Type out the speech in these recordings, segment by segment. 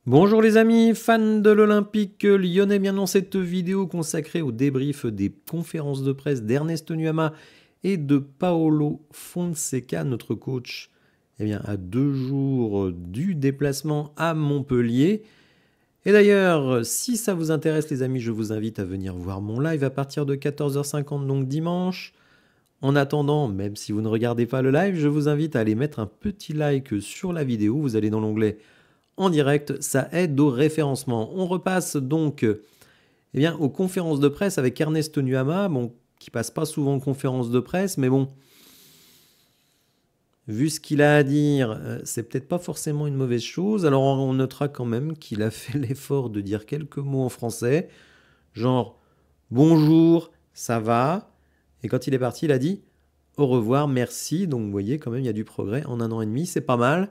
Bonjour les amis, fans de l'Olympique lyonnais, bien dans cette vidéo consacrée au débrief des conférences de presse d'Ernest Nuama et de Paolo Fonseca, notre coach, à 2 jours du déplacement à Montpellier. Et d'ailleurs, si ça vous intéresse les amis, je vous invite à venir voir mon live à partir de 14h50, donc dimanche. En attendant, même si vous ne regardez pas le live, je vous invite à aller mettre un petit like sur la vidéo. Vous allez dans l'onglet en direct, ça aide au référencement. On repasse donc aux conférences de presse avec Ernest Nuama, qui passe pas souvent en conférence de presse, mais bon, vu ce qu'il a à dire, c'est peut-être pas forcément une mauvaise chose. Alors on notera quand même qu'il a fait l'effort de dire quelques mots en français, genre bonjour, ça va. Et quand il est parti, il a dit au revoir, merci. Donc vous voyez quand même, il y a du progrès en 1 an et demi, c'est pas mal.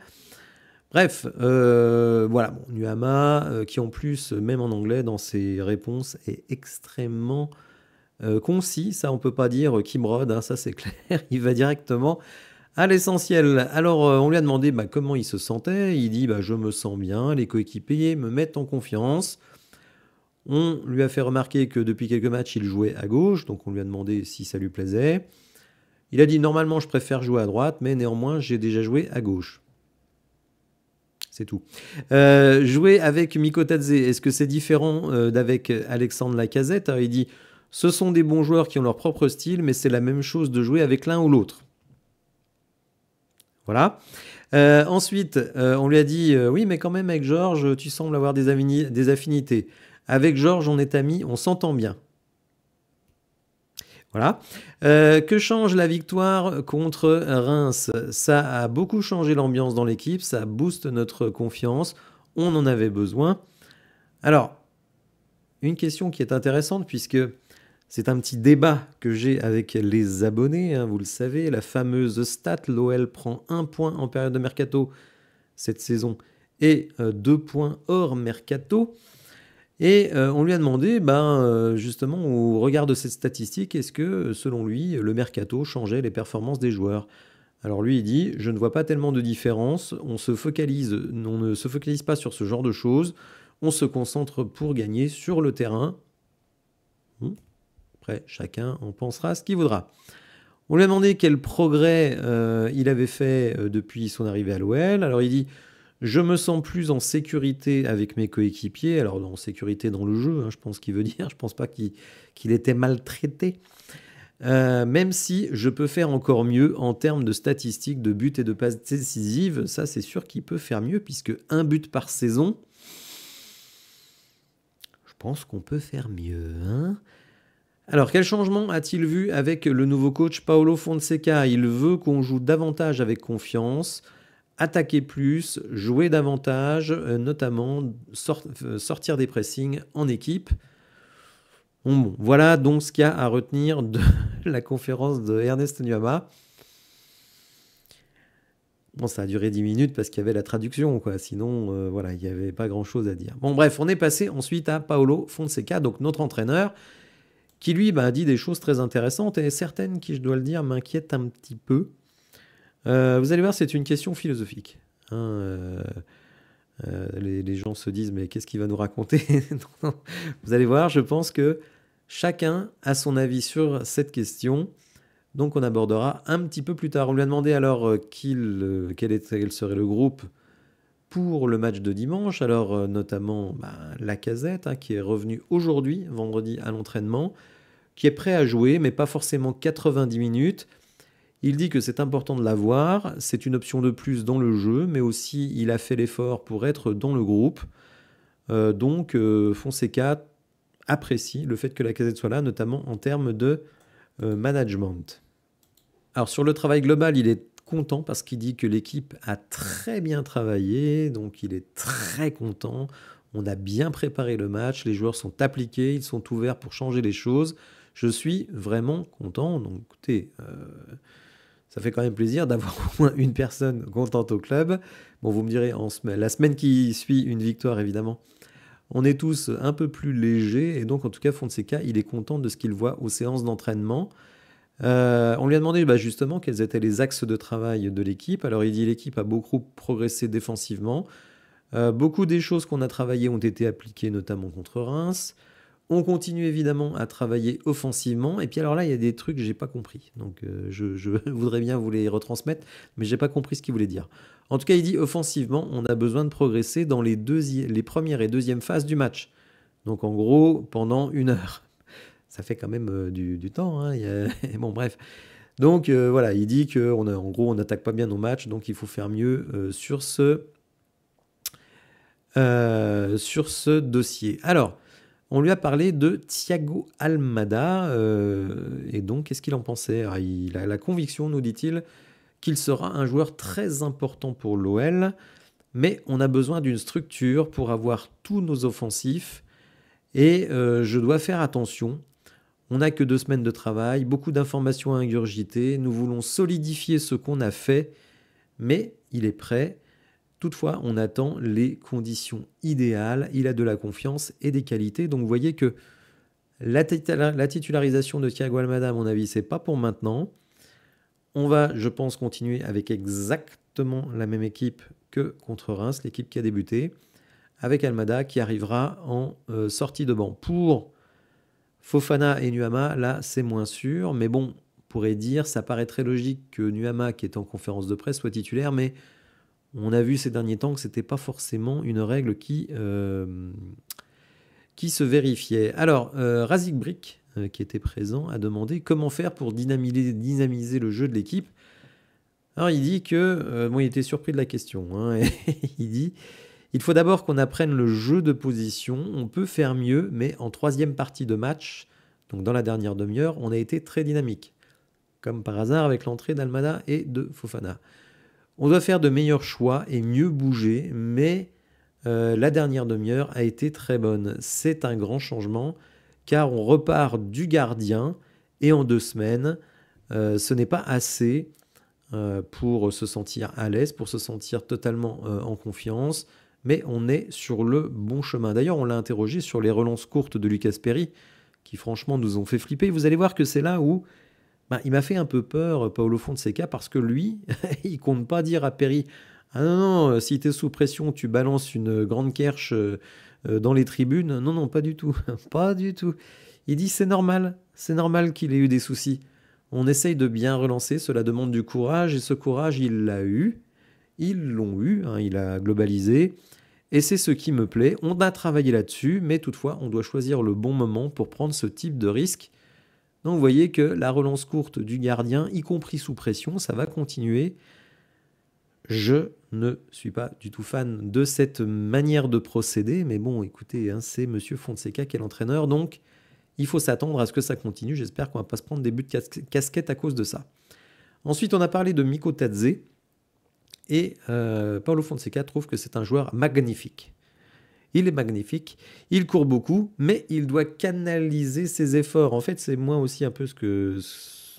Bref, voilà, Nuama, qui en plus, même en anglais, dans ses réponses, est extrêmement concis. Ça, on peut pas dire qu'il brode, hein, ça c'est clair. Il va directement à l'essentiel. Alors, on lui a demandé comment il se sentait. Il dit je me sens bien, les coéquipiers me mettent en confiance. On lui a fait remarquer que depuis quelques matchs, il jouait à gauche, donc on lui a demandé si ça lui plaisait. Il a dit normalement, je préfère jouer à droite, mais néanmoins, j'ai déjà joué à gauche. C'est tout. Jouer avec Mikotadze, est-ce que c'est différent d'avec Alexandre Lacazette? Alors, il dit ce sont des bons joueurs qui ont leur propre style, mais c'est la même chose de jouer avec l'un ou l'autre. Voilà. Ensuite, on lui a dit oui, mais quand même, avec Georges, tu sembles avoir des affinités. Avec Georges, on est amis, on s'entend bien. Voilà. Que change la victoire contre Reims? Ça a beaucoup changé l'ambiance dans l'équipe, ça booste notre confiance, on en avait besoin. Alors, une question qui est intéressante puisque c'est un petit débat que j'ai avec les abonnés, hein, vous le savez, la fameuse stat, l'OL prend 1 point en période de mercato cette saison et 2 points hors mercato. Et on lui a demandé, justement, au regard de cette statistique, est-ce que, selon lui, le mercato changeait les performances des joueurs? Alors lui, il dit, je ne vois pas tellement de différence, on ne se focalise pas sur ce genre de choses, on se concentre pour gagner sur le terrain. Après, chacun en pensera ce qu'il voudra. On lui a demandé quel progrès il avait fait depuis son arrivée à l'OL. Alors il dit, je me sens plus en sécurité avec mes coéquipiers. Alors, en sécurité dans le jeu, hein, je pense qu'il veut dire. Je pense pas qu'il était maltraité. Même si je peux faire encore mieux en termes de statistiques, de buts et de passes décisives. Ça, c'est sûr qu'il peut faire mieux, puisque 1 but par saison, je pense qu'on peut faire mieux. Hein. Alors, quel changement a-t-il vu avec le nouveau coach Paolo Fonseca? Il veut qu'on joue davantage avec confiance, attaquer plus, jouer davantage, notamment sortir des pressings en équipe. Bon, voilà donc ce qu'il y a à retenir de la conférence de Ernest Nuama. Bon, ça a duré 10 minutes parce qu'il y avait la traduction, quoi. Sinon, voilà, il n'y avait pas grand-chose à dire. Bon, bref, on est passé ensuite à Paolo Fonseca, donc notre entraîneur, qui lui a dit des choses très intéressantes et certaines qui, je dois le dire, m'inquiètent un petit peu. Vous allez voir, c'est une question philosophique. Hein, les gens se disent, mais qu'est-ce qu'il va nous raconter? Vous allez voir, je pense que chacun a son avis sur cette question. Donc on abordera un petit peu plus tard. On lui a demandé alors quel serait le groupe pour le match de dimanche. Alors notamment Lacazette, hein, qui est revenu aujourd'hui, vendredi, à l'entraînement, qui est prêt à jouer, mais pas forcément 90 minutes. Il dit que c'est important de l'avoir, c'est une option de plus dans le jeu, mais aussi il a fait l'effort pour être dans le groupe. Donc Fonseca apprécie le fait que Lacazette soit là, notamment en termes de management. Alors sur le travail global, il est content parce qu'il dit que l'équipe a très bien travaillé, donc il est très content. On a bien préparé le match, les joueurs sont appliqués, ils sont ouverts pour changer les choses. Je suis vraiment content. Donc écoutez, ça fait quand même plaisir d'avoir au moins une personne contente au club. Bon, vous me direz, la semaine qui suit une victoire, évidemment, on est tous un peu plus légers. Et donc, en tout cas, Fonseca, il est content de ce qu'il voit aux séances d'entraînement. On lui a demandé justement quels étaient les axes de travail de l'équipe. Alors, il dit l'équipe a beaucoup progressé défensivement. Beaucoup des choses qu'on a travaillées ont été appliquées, notamment contre Reims. On continue évidemment à travailler offensivement. Et puis alors là, il y a des trucs que j'ai pas compris. Donc je voudrais bien vous les retransmettre, mais j'ai pas compris ce qu'il voulait dire. En tout cas, il dit offensivement, on a besoin de progresser dans les premières et deuxièmes phases du match. Donc en gros, pendant 1 heure. Ça fait quand même du temps, hein. Bon, bref. Donc voilà, il dit en gros, on n'attaque pas bien nos matchs, donc il faut faire mieux sur ce dossier. Alors, on lui a parlé de Thiago Almada, et donc qu'est-ce qu'il en pensait? Alors, il a la conviction, nous dit-il, qu'il sera un joueur très important pour l'OL, mais on a besoin d'une structure pour avoir tous nos offensifs, et je dois faire attention. On n'a que 2 semaines de travail, beaucoup d'informations à ingurgiter, nous voulons solidifier ce qu'on a fait, mais il est prêt. Toutefois, on attend les conditions idéales, il a de la confiance et des qualités, donc vous voyez que la titularisation de Thiago Almada, à mon avis, c'est pas pour maintenant. On va, je pense, continuer avec exactement la même équipe que contre Reims, l'équipe qui a débuté, avec Almada qui arrivera en sortie de banc. Pour Fofana et Nuama, là, c'est moins sûr, mais bon, on pourrait dire, ça paraît très logique que Nuama, qui est en conférence de presse, soit titulaire, mais on a vu ces derniers temps que ce n'était pas forcément une règle qui se vérifiait. Alors, Razik Brick, qui était présent, a demandé comment faire pour dynamiser le jeu de l'équipe. Alors, il dit que... il était surpris de la question. Hein, il dit... Il faut d'abord qu'on apprenne le jeu de position. On peut faire mieux, mais en 3e partie de match, donc dans la dernière demi-heure, on a été très dynamique. Comme par hasard avec l'entrée d'Almada et de Fofana. On doit faire de meilleurs choix et mieux bouger, mais la dernière demi-heure a été très bonne. C'est un grand changement, car on repart du gardien, et en 2 semaines, ce n'est pas assez pour se sentir à l'aise, pour se sentir totalement en confiance, mais on est sur le bon chemin. D'ailleurs, on l'a interrogé sur les relances courtes de Lucas Perry, qui franchement nous ont fait flipper. Vous allez voir que c'est là où il m'a fait un peu peur, Paulo Fonseca, parce que lui, il compte pas dire à Perry « Ah non, non, si tu es sous pression, tu balances une grande kerche dans les tribunes. » Non, non, pas du tout. Pas du tout. Il dit « C'est normal qu'il ait eu des soucis. On essaye de bien relancer, cela demande du courage, et ce courage, il l'a eu. Ils l'ont eu, hein, il a globalisé. Et c'est ce qui me plaît. On a travaillé là-dessus, mais toutefois, on doit choisir le bon moment pour prendre ce type de risque. » Donc vous voyez que la relance courte du gardien, y compris sous pression, ça va continuer. Je ne suis pas du tout fan de cette manière de procéder, mais bon, écoutez, hein, c'est Monsieur Fonseca qui est l'entraîneur, donc il faut s'attendre à ce que ça continue. J'espère qu'on ne va pas se prendre des buts de casquette à cause de ça. Ensuite, on a parlé de Miko Tadze, et Paulo Fonseca trouve que c'est un joueur magnifique. Il est magnifique, il court beaucoup, mais il doit canaliser ses efforts. En fait, c'est moi aussi un peu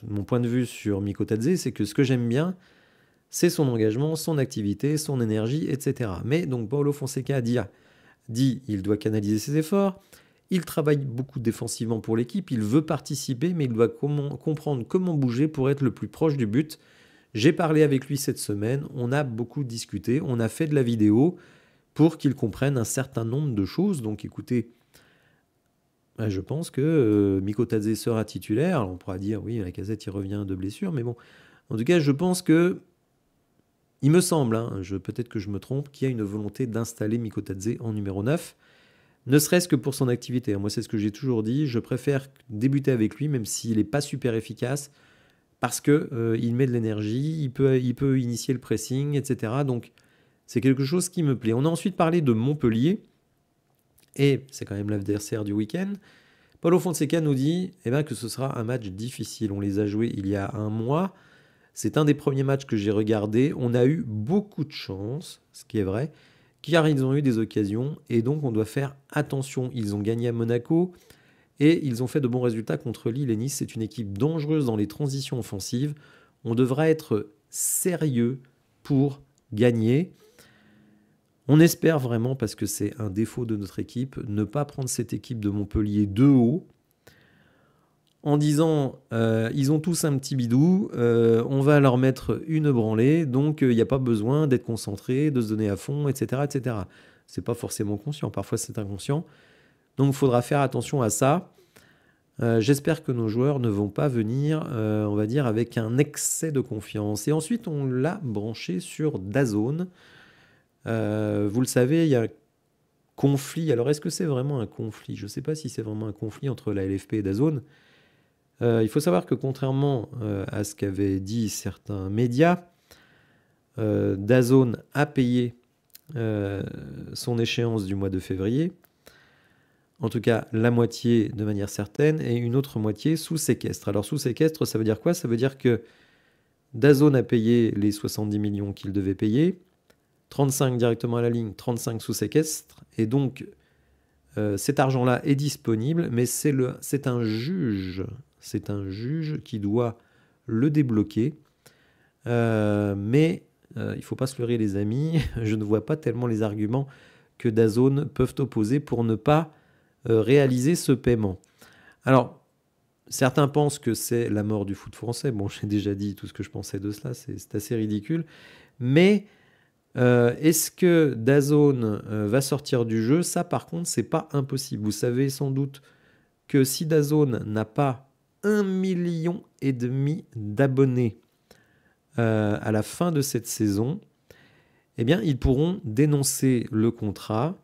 mon point de vue sur Miko Tadze, c'est que ce que j'aime bien, c'est son engagement, son activité, son énergie, etc. Mais donc Paulo Fonseca dit il doit canaliser ses efforts, il travaille beaucoup défensivement pour l'équipe, il veut participer, mais il doit comprendre comment bouger pour être le plus proche du but. J'ai parlé avec lui cette semaine, on a beaucoup discuté, on a fait de la vidéo, pour qu'ils comprennent un certain nombre de choses. Donc écoutez, je pense que Miko Tadze sera titulaire. Alors, on pourra dire, oui, Lacazette, il revient de blessure, mais bon. En tout cas, je pense que, il me semble, hein, peut-être que je me trompe, qu'il y a une volonté d'installer Miko Tadze en numéro 9, ne serait-ce que pour son activité. Moi, c'est ce que j'ai toujours dit, je préfère débuter avec lui, même s'il n'est pas super efficace, parce qu'il met de l'énergie, il peut initier le pressing, etc. Donc, c'est quelque chose qui me plaît. On a ensuite parlé de Montpellier, et c'est quand même l'adversaire du week-end. Paulo Fonseca nous dit que ce sera un match difficile. On les a joués il y a 1 mois. C'est un des premiers matchs que j'ai regardé. On a eu beaucoup de chance, ce qui est vrai, car ils ont eu des occasions, et donc on doit faire attention. Ils ont gagné à Monaco, et ils ont fait de bons résultats contre Lille et Nice. C'est une équipe dangereuse dans les transitions offensives. On devra être sérieux pour gagner. On espère vraiment, parce que c'est un défaut de notre équipe, ne pas prendre cette équipe de Montpellier de haut en disant ils ont tous un petit bidou, on va leur mettre une branlée, donc il n'y a pas besoin d'être concentré, de se donner à fond, etc. etc. C'est pas forcément conscient, parfois c'est inconscient. Donc il faudra faire attention à ça. J'espère que nos joueurs ne vont pas venir, on va dire, avec un excès de confiance. Et ensuite, on l'a branché sur DAZN. Vous le savez, il y a un conflit. Alors, est-ce que c'est vraiment un conflit? Je ne sais pas si c'est vraiment un conflit entre la LFP et DAZN. Il faut savoir que contrairement à ce qu'avaient dit certains médias, DAZN a payé son échéance du mois de février. En tout cas, la moitié de manière certaine et une autre moitié sous séquestre. Alors, sous séquestre, ça veut dire quoi? Ça veut dire que DAZN a payé les 70 millions qu'il devait payer, 35 directement à la ligne, 35 sous séquestre. Et donc, cet argent-là est disponible, mais c'est un juge qui doit le débloquer. Mais il ne faut pas se leurrer, les amis. Je ne vois pas tellement les arguments que DAZN peuvent opposer pour ne pas réaliser ce paiement. Alors, certains pensent que c'est la mort du foot français. Bon, j'ai déjà dit tout ce que je pensais de cela, c'est assez ridicule. Mais est-ce que DAZN va sortir du jeu? Ça, par contre, c'est pas impossible. Vous savez sans doute que si DAZN n'a pas 1,5 million d'abonnés à la fin de cette saison, eh bien, ils pourront dénoncer le contrat,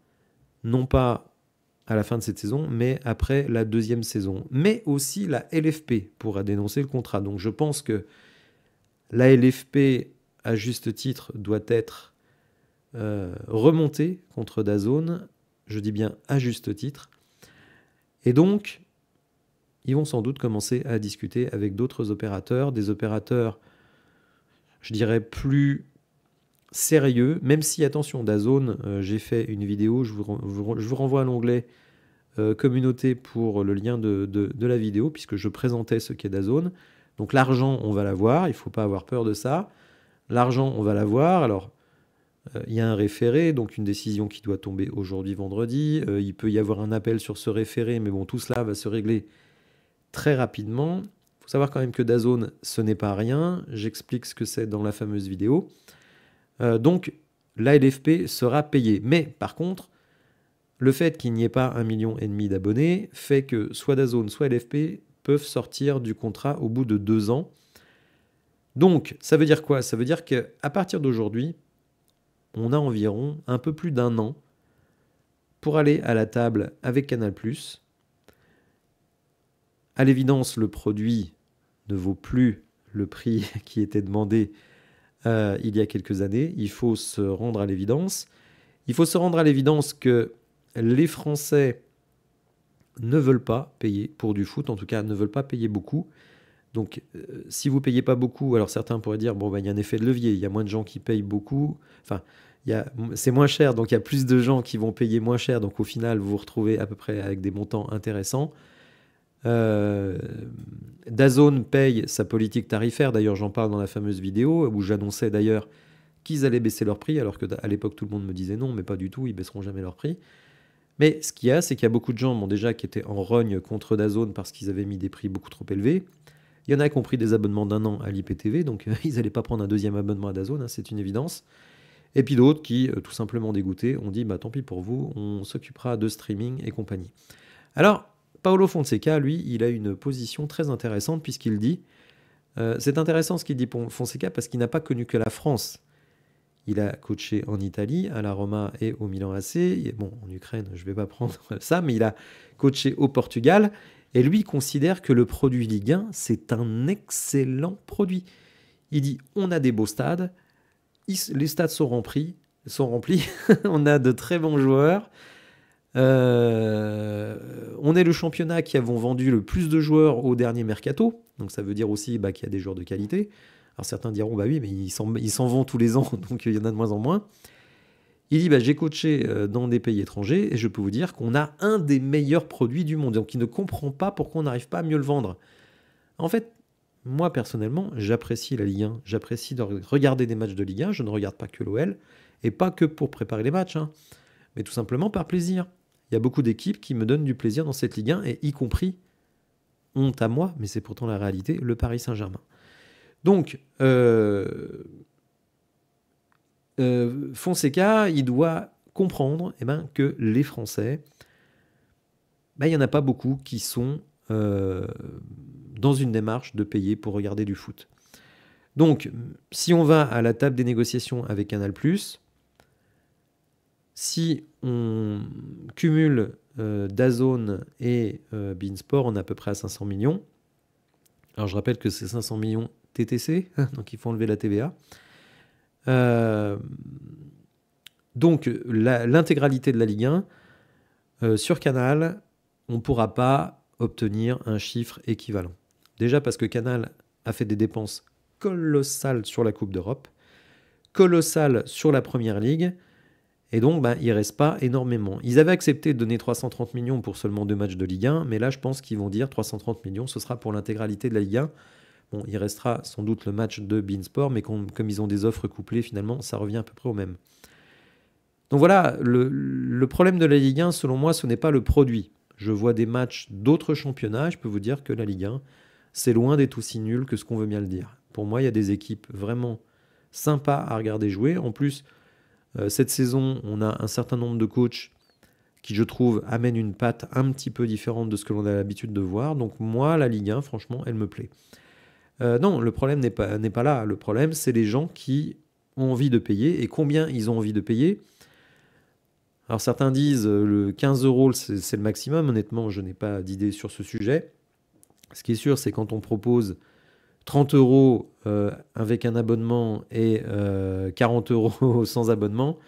non pas à la fin de cette saison, mais après la deuxième saison. Mais aussi la LFP pourra dénoncer le contrat. Donc je pense que la LFP, à juste titre, doit être remontée contre DAZN. Je dis bien à juste titre. Et donc, ils vont sans doute commencer à discuter avec d'autres opérateurs, des opérateurs, je dirais, plus sérieux, même si, attention, DAZN, j'ai fait une vidéo, je vous renvoie à l'onglet communauté pour le lien de la vidéo, puisque je présentais ce qu'est DAZN. Donc l'argent, on va l'avoir, il ne faut pas avoir peur de ça. L'argent, on va l'avoir. Alors, il y a un référé, donc une décision qui doit tomber aujourd'hui, vendredi. Il peut y avoir un appel sur ce référé, mais bon, tout cela va se régler très rapidement. Il faut savoir quand même que DAZN, ce n'est pas rien. J'explique ce que c'est dans la fameuse vidéo. Donc, la LFP sera payée. Mais par contre, le fait qu'il n'y ait pas 1,5 million d'abonnés fait que soit DAZN, soit LFP peuvent sortir du contrat au bout de 2 ans. Donc, ça veut dire quoi? Ça veut dire qu'à partir d'aujourd'hui, on a environ un peu plus d'1 an pour aller à la table avec Canal+. À l'évidence, le produit ne vaut plus le prix qui était demandé il y a quelques années. Il faut se rendre à l'évidence. Il faut se rendre à l'évidence que les Français ne veulent pas payer pour du foot, en tout cas ne veulent pas payer beaucoup. Donc si vous ne payez pas beaucoup, alors certains pourraient dire, bon, il y a un effet de levier, il y a moins de gens qui payent beaucoup, enfin, c'est moins cher, donc il y a plus de gens qui vont payer moins cher, donc au final, vous vous retrouvez à peu près avec des montants intéressants. DAZN paye sa politique tarifaire, d'ailleurs j'en parle dans la fameuse vidéo, où j'annonçais d'ailleurs qu'ils allaient baisser leur prix, alors qu'à l'époque tout le monde me disait non, mais pas du tout, ils baisseront jamais leur prix. Mais ce qu'il y a, c'est qu'il y a beaucoup de gens déjà qui étaient en rogne contre DAZN parce qu'ils avaient mis des prix beaucoup trop élevés. Il y en a qui ont pris des abonnements d'1 an à l'IPTV, donc ils n'allaient pas prendre un deuxième abonnement à DAZN, hein, c'est une évidence. Et puis d'autres qui, tout simplement dégoûtés, ont dit tant pis pour vous, on s'occupera de streaming et compagnie. Alors, Paolo Fonseca, lui, il a une position très intéressante puisqu'il dit, c'est intéressant ce qu'il dit Fonseca parce qu'il n'a pas connu que la France. Il a coaché en Italie, à la Roma et au Milan AC. Bon, en Ukraine, je ne vais pas prendre ça, mais il a coaché au Portugal. Et lui, il considère que le produit Ligue 1, c'est un excellent produit. Il dit, on a des beaux stades, les stades sont remplis, on a de très bons joueurs. On est le championnat qui avons vendu le plus de joueurs au dernier mercato. Donc ça veut dire aussi qu'il y a des joueurs de qualité. Alors certains diront, oui, mais ils s'en vont tous les ans, donc il y en a de moins en moins. Il dit, j'ai coaché dans des pays étrangers et je peux vous dire qu'on a un des meilleurs produits du monde. Donc il ne comprend pas pourquoi on n'arrive pas à mieux le vendre. En fait, moi personnellement, j'apprécie la Ligue 1. J'apprécie de regarder des matchs de Ligue 1. Je ne regarde pas que l'OL et pas que pour préparer les matchs, mais tout simplement par plaisir. Il y a beaucoup d'équipes qui me donnent du plaisir dans cette Ligue 1 et y compris, honte à moi, mais c'est pourtant la réalité, le Paris Saint-Germain. Donc, Fonseca, il doit comprendre que les Français, il n'y en a pas beaucoup qui sont dans une démarche de payer pour regarder du foot. Donc, si on va à la table des négociations avec Canal+, si on cumule DAZN et beIN Sport, on est à peu près à 500 millions. Alors, je rappelle que c'est 500 millions TTC, donc il faut enlever la TVA. Donc, l'intégralité de la Ligue 1, sur Canal, on ne pourra pas obtenir un chiffre équivalent. Déjà parce que Canal a fait des dépenses colossales sur la Coupe d'Europe, colossales sur la Première Ligue, et donc il ne reste pas énormément. Ils avaient accepté de donner 330 millions pour seulement 2 matchs de Ligue 1, mais là je pense qu'ils vont dire 330 millions, ce sera pour l'intégralité de la Ligue 1. Bon, il restera sans doute le match de beIN Sport, mais comme ils ont des offres couplées, finalement, ça revient à peu près au même. Donc voilà, le problème de la Ligue 1, selon moi, ce n'est pas le produit. Je vois des matchs d'autres championnats, je peux vous dire que la Ligue 1, c'est loin d'être aussi nul que ce qu'on veut bien le dire. Pour moi, il y a des équipes vraiment sympas à regarder jouer. En plus, cette saison, on a un certain nombre de coachs qui, je trouve, amènent une patte un petit peu différente de ce que l'on a l'habitude de voir. Donc moi, la Ligue 1, franchement, elle me plaît. Non, le problème n'est pas là. Le problème, c'est les gens qui ont envie de payer et combien ils ont envie de payer. Alors certains disent le 15 €, c'est le maximum. Honnêtement, je n'ai pas d'idée sur ce sujet. Ce qui est sûr, c'est quand on propose 30 € avec un abonnement et 40 € sans abonnement,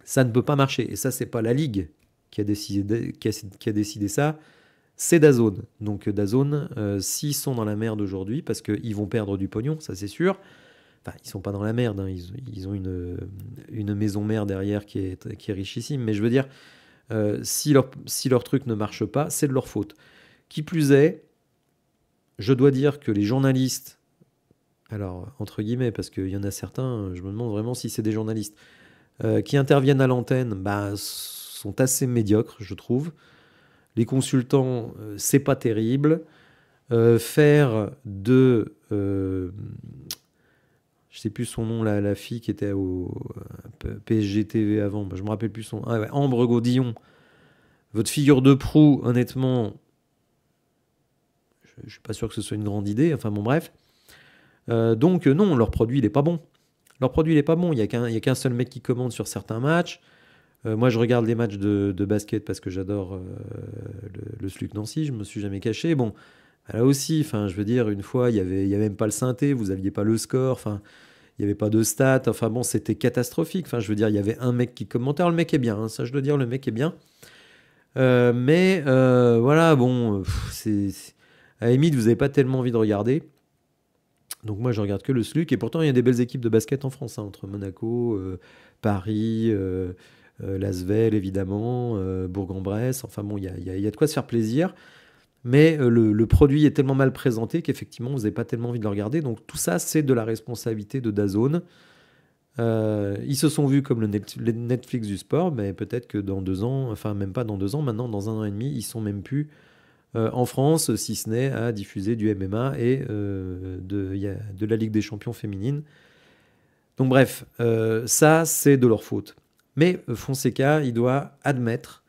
ça ne peut pas marcher. Et ça, c'est pas la Ligue qui a décidé ça, c'est DAZN. Donc DAZN, s'ils sont dans la merde aujourd'hui, parce qu'ils vont perdre du pognon, ça c'est sûr. Enfin, ils sont pas dans la merde, hein. Ils ont une maison mère derrière qui est richissime. Mais je veux dire, si leur truc ne marche pas, c'est de leur faute. Qui plus est, je dois dire que les journalistes, alors entre guillemets, parce qu'il y en a certains, je me demande vraiment si c'est des journalistes, qui interviennent à l'antenne, sont assez médiocres, je trouve. Les consultants, c'est pas terrible. Faire de... je sais plus son nom, la fille qui était au PSG TV avant, je me rappelle plus son nom. Ah ouais, Ambre Gaudillon. Votre figure de proue, honnêtement, je suis pas sûr que ce soit une grande idée. Enfin bon, bref. Donc non, leur produit, il est pas bon. Leur produit, il est pas bon. Il y a qu'un seul mec qui commande sur certains matchs. Moi, je regarde les matchs de basket parce que j'adore le SLUC Nancy. Je me suis jamais caché. Bon, là aussi, enfin, je veux dire, une fois, il y avait même pas le synthé, vous aviez pas le score, enfin, il y avait pas de stats. Enfin bon, c'était catastrophique. Enfin, je veux dire, il y avait un mec qui commentait. Alors, le mec est bien, hein, ça, je dois dire, le mec est bien. Mais voilà, bon, à la limite, vous n'avez pas tellement envie de regarder. Donc moi, je regarde que le SLUC. Et pourtant, il y a des belles équipes de basket en France, hein, entre Monaco, Paris, Lasvel, évidemment, Bourg-en-Bresse. Enfin bon, il y a de quoi se faire plaisir. Mais le produit est tellement mal présenté qu'effectivement, vous n'avez pas tellement envie de le regarder. Donc tout ça, c'est de la responsabilité de DAZN. Ils se sont vus comme le Netflix du sport, mais peut-être que dans 2 ans, enfin même pas dans 2 ans, maintenant dans 1 an et demi, ils sont même plus en France, si ce n'est à diffuser du MMA et de la Ligue des Champions féminine. Donc bref, ça c'est de leur faute. Mais Fonseca, il doit admettre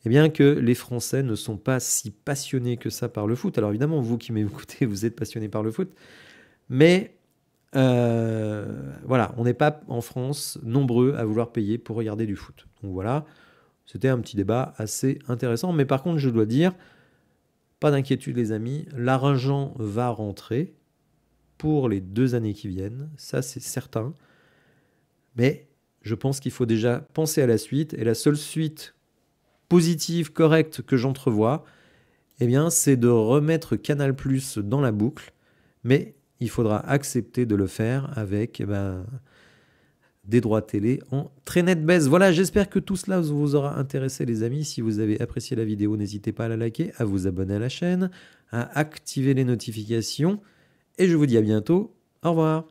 bien que les Français ne sont pas si passionnés que ça par le foot. Alors évidemment, vous qui m'écoutez, vous êtes passionnés par le foot, mais voilà, on n'est pas en France nombreux à vouloir payer pour regarder du foot. Donc voilà, c'était un petit débat assez intéressant. Mais par contre, je dois dire, pas d'inquiétude les amis, l'argent va rentrer pour les 2 années qui viennent, ça c'est certain. Mais je pense qu'il faut déjà penser à la suite. Et la seule suite positive, correcte que j'entrevois, c'est de remettre Canal+ dans la boucle. Mais il faudra accepter de le faire avec des droits télé en très nette baisse. Voilà, j'espère que tout cela vous aura intéressé les amis. Si vous avez apprécié la vidéo, n'hésitez pas à la liker, à vous abonner à la chaîne, à activer les notifications. Et je vous dis à bientôt. Au revoir.